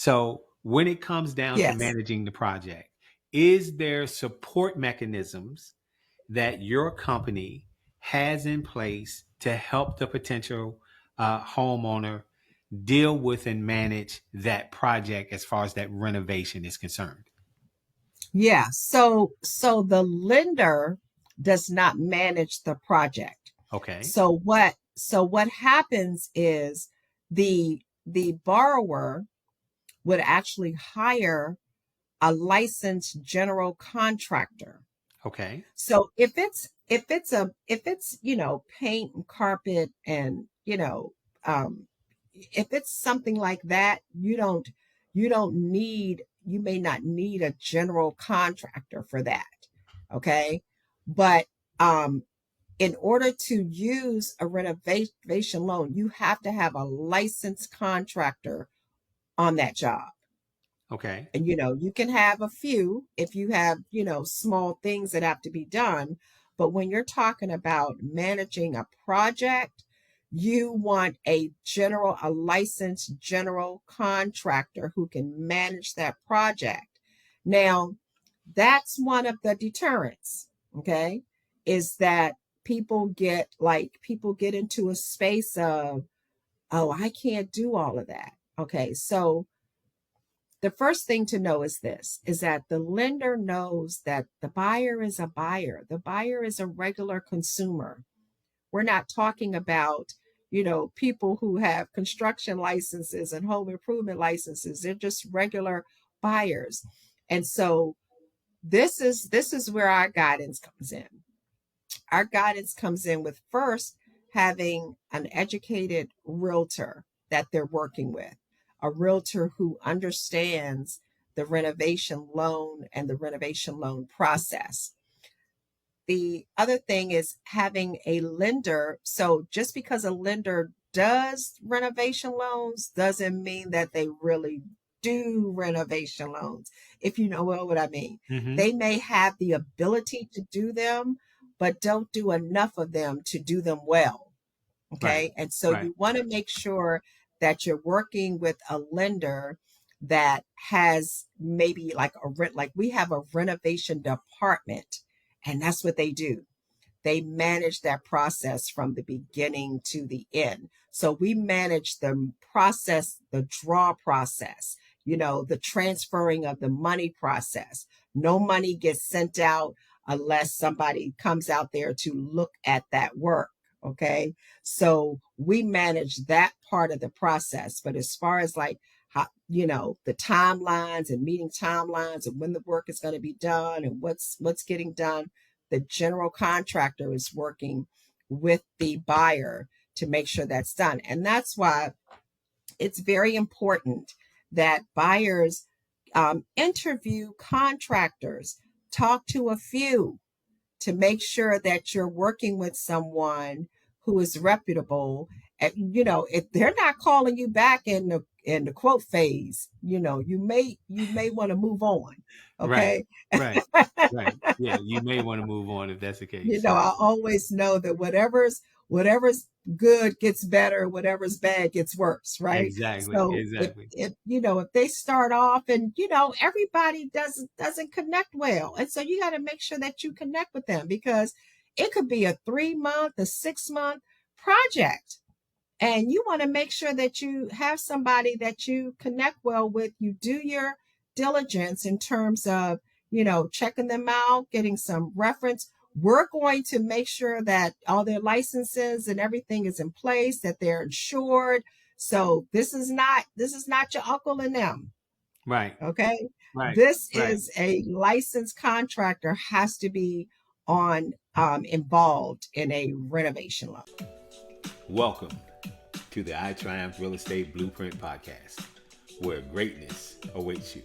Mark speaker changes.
Speaker 1: So when it comes down to
Speaker 2: Yes.
Speaker 1: managing the project, is there support mechanisms that your company has in place to help the potential homeowner deal with and manage that project as far as that renovation is concerned?
Speaker 2: Yeah. So the lender does not manage the project.
Speaker 1: Okay.
Speaker 2: So what happens is the borrower would actually hire a licensed general contractor.
Speaker 1: Okay.
Speaker 2: So if it's paint and carpet and if it's something like that, you may not need a general contractor for that. Okay. But in order to use a renovation loan, you have to have a licensed contractor on that job.
Speaker 1: Okay.
Speaker 2: And you can have a few if you have small things that have to be done, but when you're talking about managing a project, you want a licensed general contractor who can manage that project. Now, that's one of the deterrents, okay, is that people get into a space of, oh, I can't do all of that. Okay, so the first thing to know is this, is that the lender knows that the buyer is a buyer. The buyer is a regular consumer. We're not talking about, people who have construction licenses and home improvement licenses. They're just regular buyers. And so this is where our guidance comes in. Our guidance comes in with first having an educated realtor that they're working with, a realtor who understands the renovation loan and the renovation loan process. The other thing is having a lender. So just because a lender does renovation loans doesn't mean that they really do renovation loans, if you know what I mean.
Speaker 1: Mm-hmm.
Speaker 2: They may have the ability to do them, but don't do enough of them to do them well.
Speaker 1: Right.
Speaker 2: Okay. And so
Speaker 1: Right.
Speaker 2: you want to make sure that you're working with a lender that has maybe like we have a renovation department, and that's what they do. They manage that process from the beginning to the end. So we manage the process, the draw process, the transferring of the money process. No money gets sent out unless somebody comes out there to look at that work. Okay. So we manage that part of the process. But as far as like how, the timelines and meeting timelines and when the work is going to be done and what's getting done, the general contractor is working with the buyer to make sure that's done. And that's why it's very important that buyers interview contractors, talk to a few to make sure that you're working with someone who is reputable. And, if they're not calling you back in the quote phase, you may want to move on.
Speaker 1: Right.
Speaker 2: Okay.
Speaker 1: Right. Right. Yeah. You may want to move on if that's the case.
Speaker 2: I always know that whatever's good gets better, whatever's bad gets worse, right?
Speaker 1: Exactly.
Speaker 2: So
Speaker 1: Exactly.
Speaker 2: if they start off and everybody doesn't connect well, and so you got to make sure that you connect with them, because it could be a 3 month, a 6 month project, and you want to make sure that you have somebody that you connect well with. You do your diligence in terms of, checking them out, getting some reference. We're going to make sure that all their licenses and everything is in place, that they're insured. So this is not your uncle and them.
Speaker 1: Right.
Speaker 2: Okay.
Speaker 1: Right.
Speaker 2: This
Speaker 1: Right.
Speaker 2: is a licensed contractor, has to be on involved in a renovation loan.
Speaker 1: Welcome to the I Triumph Real Estate Blueprint Podcast, where greatness awaits you.